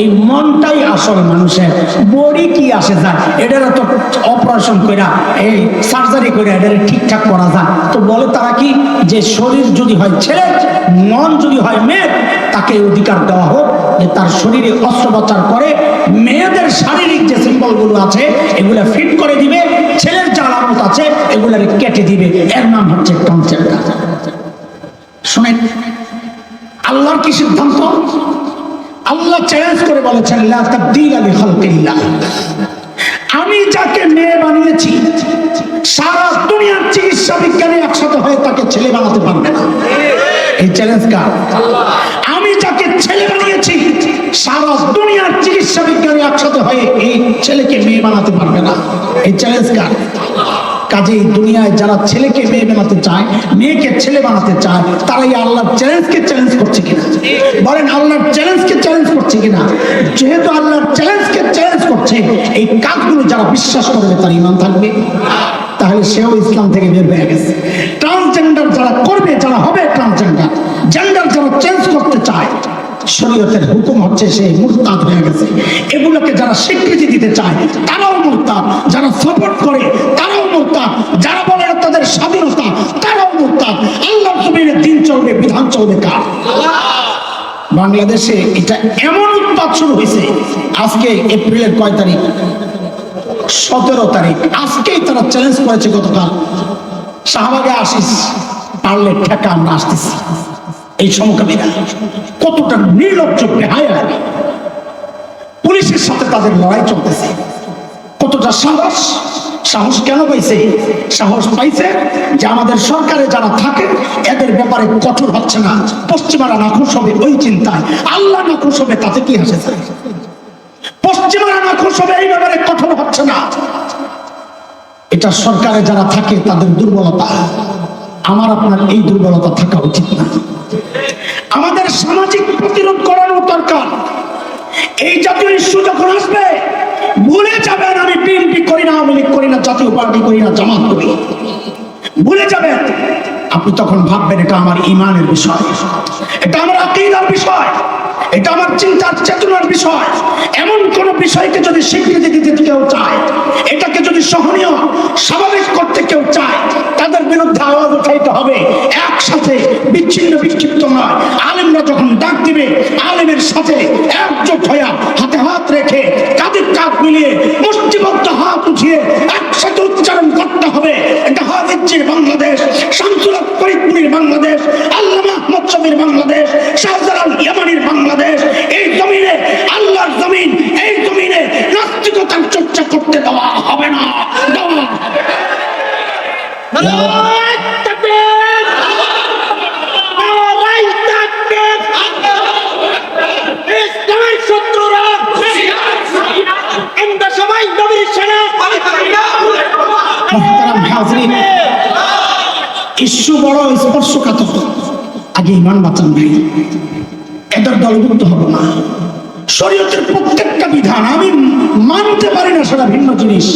এই মনটাই আসল মানুষের, বডি কি আসে যায়, এটার তো অপারেশন কইরা এই সার্জারি কইরা এটারে ঠিকঠাক করা যায়। তো বলে তারা কি যে শরীর যদি হয় ছেলে, মন যদি হয় মেয়ে, তাকে অধিকার দেওয়া হোক যে তার শরীরে অস্ত্রোপচার করে মেয়েদের শারীরিক যে সিম্বলগুলো আছে এগুলা ফিট করে দিবে, ছেলের যে আলামত আছে এগুলারে কেটে দিবে। এর নাম হচ্ছে ট্রান্সজেন্ডার। শুনেন আল্লাহর কি সিদ্ধান্ত? আল্লাহ চ্যালেঞ্জ করে বলেছেন লা তাবদীলা লিখালকিল্লাহ, আমি যাকে মেয়ে বানিয়েছি সারা দুনিয়ার চিকিৎসা বিজ্ঞানী একসাথে হয়ে তাকে ছেলে বানাতে পারবে না। এই চ্যালেঞ্জ কার? আমি যাকে ছেলে বানিয়েছি সারা দুনিয়ার চিকিৎসা বিজ্ঞানী একসাথে হয়ে এই ছেলেকে মেয়ে বানাতে পারবে না। এই চ্যালেঞ্জ কার? কাজেই দুনিয়ায় যারা ছেলেকে মেয়ে বানাতে চায়, মেয়েকে ছেলে বানাতে চায়, তারা এই আল্লাহর চ্যালেঞ্জকে চ্যালেঞ্জ করছে কিনা? বলেন আল্লাহর চ্যালেঞ্জকে চ্যালেঞ্জ করছে কিনা? যেহেতু আল্লাহর চ্যালেঞ্জকে চ্যালেঞ্জ করছে, এই কাজগুলো যারা বিশ্বাস করবে তার ঈমান থাকবে, তাহলে সেও ইসলাম থেকে বের হয়ে গেছে। ট্রান্সজেন্ডার যারা করবে, যারা হবে ট্রান্সজেন্ডার, জেন্ডার যারা চেঞ্জ করতে চায়, শরীয়তের হুকুম হচ্ছে সে মুরতাদ হয়ে গেছে। এগুলোকে যারা স্বীকৃতি দিতে চায় তারাও মুরতাদ, যারা সাপোর্ট করে তারাও মুরতাদ, যারা বলে তাদের স্বাধীনতা তারাও মুরতাদ। আল্লাহর জমিনে দিন চলবে, বিধান চলবে কার? বাংলাদেশে এটা এমন উৎপাত শুরু হয়েছে, আজকে এপ্রিলের কয় তারিখ? 17 তারিখ। আজকেই তারা চ্যালেঞ্জ করেছে, গতকাল শাহবাগে আসিস, পারলে ঠেকা আমরা আসতেছি। এই সমকামীরা কতটা নির্লজ্জ বেহায়া, পুলিশের সাথে তাদের লড়াই চলতেছে। কতটা সাহস! সাহস কেন পাইছে? সাহস পাইছে যে আমাদের সরকারে যারা থাকে এদের ব্যাপারে কঠোর হচ্ছে না। পশ্চিমারা নাখুশ হবে ওই চিন্তায়, আল্লাহ নাখুশ হবে তাতে কি আসে? পশ্চিমারা নাখুশ হবে এই ব্যাপারে কঠোর হচ্ছে না। এটা সরকারে যারা থাকে তাদের দুর্বলতা। আমার আপনার এই দুর্বলতা থাকা উচিত না। আমাদের সামাজিক প্রতিরোধ করানো দরকার। এই জাতীয় ইস্যু যখন আসবে, ভুলে যাবেন আমি বিএনপি করি না, আওয়ামী লীগ করি না, জাতীয় পার্টি করি না, জামাত করি, ভুলে যাবেন। আপনি তখন ভাববেন এটা আমার ঈমানের বিষয়, এটা আমার আকীদার বিষয়, এটা আমার চিন্তার চেতনার বিষয়। এমন কোন বিষয়কে যদি স্বীকৃতি দিতে কেউ চায়, এটাকে যদি সহনীয় স্বাভাবিক করতে কেউ চায়, তাদের বিরুদ্ধে আওয়াজ উঠাইতে হবে একসাথে, বিচ্ছিন্ন বিক্ষিপ্ত নয়। আলেমরা যখন ডাক দিবে, আলেমের সাথে একজোট হয়ে হাতে হাত রেখে কাঁধে কাঁধ মিলিয়ে মুষ্টিবদ্ধ হাত উঠিয়ে একসাথে উচ্চারণ করতে হবে, এটা হাফিজের বাংলাদেশ, শামসুল হক ফরিদপুরের বাংলাদেশ, আল্লামা আহমদ শফির বাংলাদেশ, শাহজালাল ইয়ামানির বাংলাদেশ। এই জমিনে আল্লাহর জমিন, এই জমিনে নাস্তিকতার চর্চা করতে দেওয়া হবে না, দেওয়া হবে না। ইস্যু বড় স্পর্শকাতর, আগে ঈমান বাঁচান ভাই, এদের দলভুক্ত হবো না। শরীয়তের প্রত্যেকটা বিধান আমি মানতে পারি না, সেটা ভিন্ন জিনিস,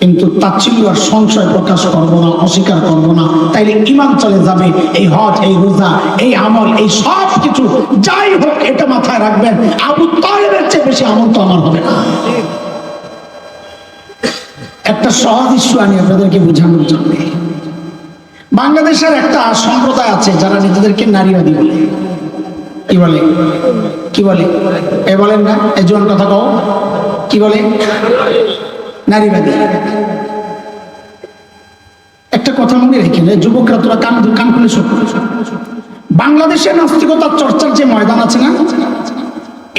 কিন্তু তাচ্ছিল্য আর সংশয় প্রকাশ করবো না, অস্বীকার করবো না, তাইলে ঈমান চলে যাবে। এই হজ, এই রোজা, এই আমল, এই সব কিছু যাই হোক, এটা মাথায় রাখবেন, আবু তালেবের চেয়ে বেশি আমল তো আমার হবে না। একটা সহজ ইস্যু আমি আপনাদেরকে বোঝানোর জন্য, বাংলাদেশের একটা সম্প্রদায় আছে যারা নিজেদেরকে নারীবাদী বলে। কি বলে? কি বলে? এ বলেন না, এই জোয়ান কথা কও, কি বলে? নারীবাদী। একটা কথা মনে রেখে, যুবকরা তোরা কান খুলে শোন, বাংলাদেশের নাস্তিকতার চর্চার যে ময়দান আছে না,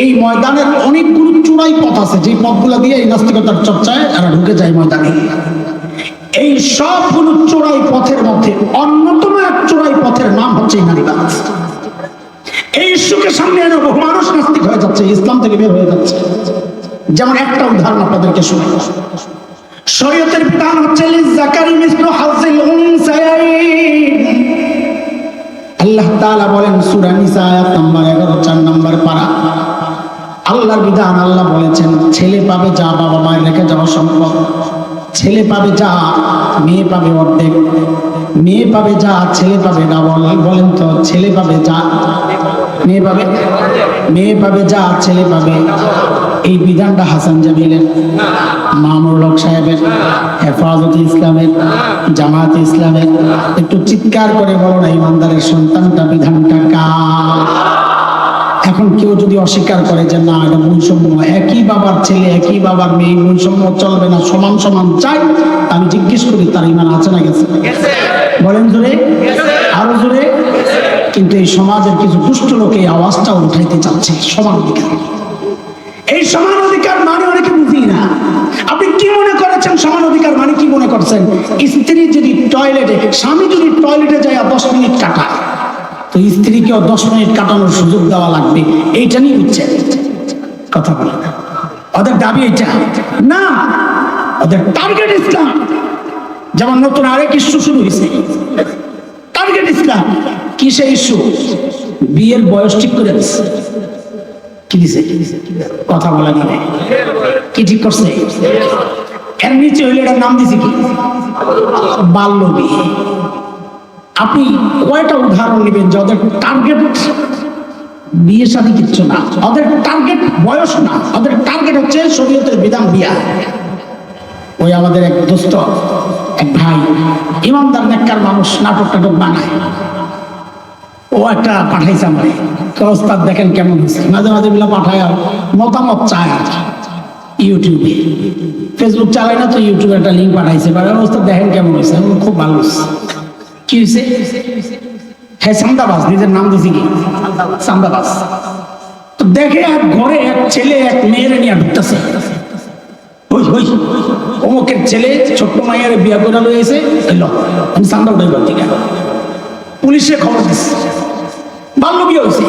এই ময়দানের অনেকগুলো চূড়াই পথ আছে, যে পথগুলো দিয়ে এই নাস্তিকতার চর্চায় এরা ঢুকে যায় ময়দানে। এই সবগুলো চোরাই পথের মধ্যে অন্যতম এক চোরাই পথের নাম হচ্ছে নারীবাদ। এই ইস্যুকে সামনে এনে বহু মানুষ নাস্তিক হয়ে যাচ্ছে, ইসলাম থেকে বের হয়ে যাচ্ছে। যেমন একটা উদাহরণ আপনাদেরকে শোনাই। শরীয়তের বিধান হচ্ছে লিযাকারি মিসলু হাযিল উনসায়াইন। আল্লাহ তাআলা বলেন সূরা নিসা আয়াত নাম্বার 11, 4 নম্বর পারা। আল্লাহর বিধান, আল্লাহ বলেছেন ছেলে পাবে যা বাবা মায়ের রেখে যাওয়া সম্পদ, ছেলে পাবে যা মেয়ে পাবে অর্ধেক, মেয়ে পাবে যা ছেলে পাবে ডাবল। বলেন তো ছেলে পাবে যা মেয়ে পাবে যা ছেলে পাবে, এই বিধানটা হাসান জামিলের, মামুনুল হক সাহেবের, হেফাজতে ইসলামের, জামায়াতে ইসলামের? একটু চিৎকার করে বলো না ইমানদারের সন্তানটা, বিধানটা কার? এখন কেউ যদি অস্বীকার করে যে না এটা বৈষম্য, একই বাবার ছেলে একই বাবার মেয়ে, বৈষম্য চলবে না, সমান সমান চাই, আমি জিজ্ঞেস করি তার ইমান আছে না গেছে? বলেন জোরে, আরো জোরে। কিন্তু এই সমাজের কিছু দুষ্ট লোক এই আওয়াজটা উঠাইতে চাচ্ছে সমান অধিকার। এই সমান অধিকার মানে অনেকে বুঝি না। আপনি কি মনে করেছেন সমান অধিকার মানে? কি মনে করছেন স্ত্রী যদি টয়লেটে, স্বামী যদি টয়লেটে যায় 10 মিনিট কাটায়, তো স্ত্রীকেও 10 মিনিট কাটানোর সুযোগ দেওয়া লাগবে, এইটা নিয়ে বুঝছে কথা বলে না। ওদের দাবি এটা না, ওদের টার্গেট ইসলাম। যেমন নতুন আরেক ইস্যু শুরু হয়েছে, টার্গেট ইসলাম। কি সেই ইস্যু? বিয়ের বয়স ঠিক করে দিচ্ছে। কি দিছে? কথা বলে না, কি ঠিক করছে? এর নিচে হইলে এটার নাম দিছে কি? বাল্য বিয়ে। আপনি কয়টা উদাহরণ নেবেন যে ওদের টার্গেট বিয়ে শাদী কিচ্ছু না, ওদের টার্গেট বয়স না, ওদের টার্গেট হচ্ছে শরীয়তের বিধান বিয়া। ওই আমাদের এক দোস্ত, এক ভাই, ইমানদার নেককার মানুষ, নাটক টাটক বানায়, ও একটা পাঠাইছে আমার, ওস্তাদ দেখেন কেমন হয়েছে। মাঝে মাঝে গুলো পাঠায়, মতামত চায় আর ইউটিউবে, ফেসবুক চালায় না তো ইউটিউবে একটা লিঙ্ক পাঠাইছে, ওস্তাদ দেখেন কেমন হয়েছে, খুব ভালো হয়েছে। কি হয়েছে? হ্যাঁ চান্দাবাজ, নিজের নাম দিয়েছে কি চান্দাবাজ। তো দেখে এক ঘরে এক ছেলে এক মেয়েরে নিয়ে ঢুকতেছে, অমুকের ছেলে ছোট্ট মাইয়ার বিয়া করে লইছে, আমি চান্দা উঠাইবার থেকে পুলিশে খবর দিচ্ছে, বাল্য বিয়ে হয়েছে।